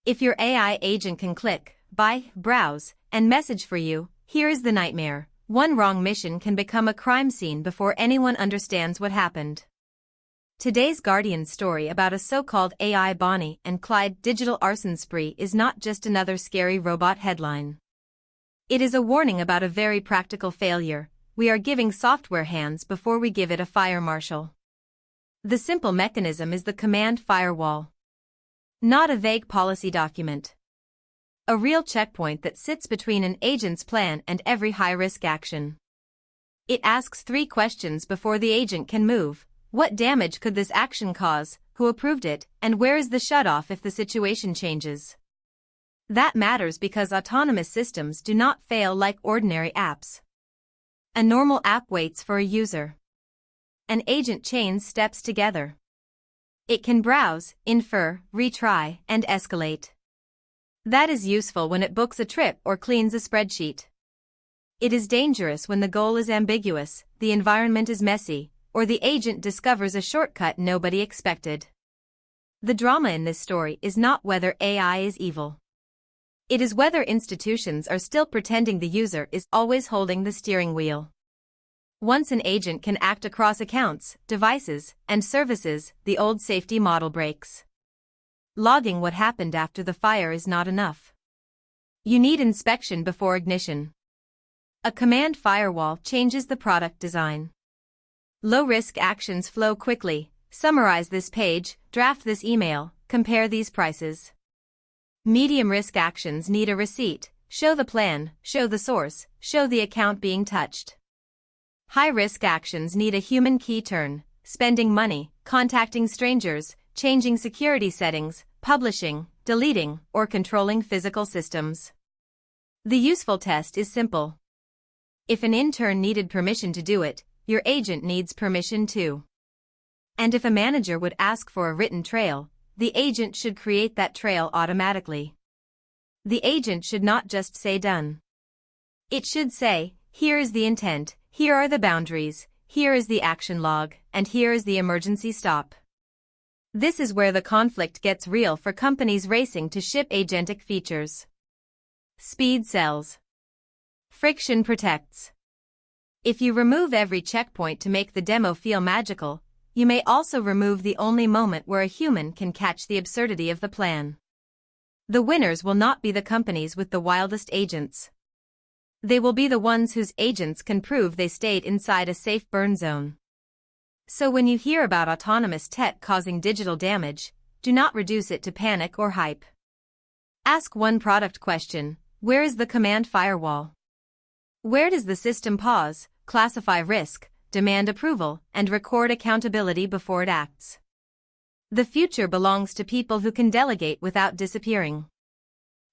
If your AI agent can click, buy, browse, and message for you, here is the nightmare. One wrong mission can become a crime scene before anyone understands what happened. Today's Guardian story about a so-called AI Bonnie and Clyde digital arson spree is not just another scary robot headline. It is a warning about a very practical failure. We are giving software hands before we give it a fire marshal. The simple mechanism is the command firewall. Not a vague policy document. A real checkpoint that sits between an agent's plan and every high-risk action. It asks 3 questions before the agent can move. What damage could this action cause, who approved it, and where is the shutoff if the situation changes? That matters because autonomous systems do not fail like ordinary apps. A normal app waits for a user. An agent chains steps together. It can browse, infer, retry, and escalate. That is useful when it books a trip or cleans a spreadsheet. It is dangerous when the goal is ambiguous, the environment is messy, or the agent discovers a shortcut nobody expected. The drama in this story is not whether AI is evil. It is whether institutions are still pretending the user is always holding the steering wheel. Once an agent can act across accounts, devices, and services, the old safety model breaks. Logging what happened after the fire is not enough. You need inspection before ignition. A command firewall changes the product design. Low-risk actions flow quickly. Summarize this page, draft this email, compare these prices. Medium-risk actions need a receipt, show the plan, show the source, show the account being touched. High-risk actions need a human key turn, spending money, contacting strangers, changing security settings, publishing, deleting, or controlling physical systems. The useful test is simple. If an intern needed permission to do it, your agent needs permission too. And if a manager would ask for a written trail, the agent should create that trail automatically. The agent should not just say done. It should say, here is the intent, here are the boundaries, here is the action log, and here is the emergency stop. This is where the conflict gets real for companies racing to ship agentic features. Speed sells. Friction protects. If you remove every checkpoint to make the demo feel magical, you may also remove the only moment where a human can catch the absurdity of the plan. The winners will not be the companies with the wildest agents. They will be the ones whose agents can prove they stayed inside a safe burn zone. So when you hear about autonomous tech causing digital damage, do not reduce it to panic or hype. Ask one product question: where is the command firewall? Where does the system pause, classify risk, demand approval, and record accountability before it acts? The future belongs to people who can delegate without disappearing.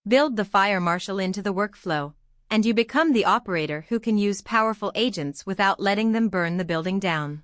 Build the fire marshal into the workflow, and you become the operator who can use powerful agents without letting them burn the building down.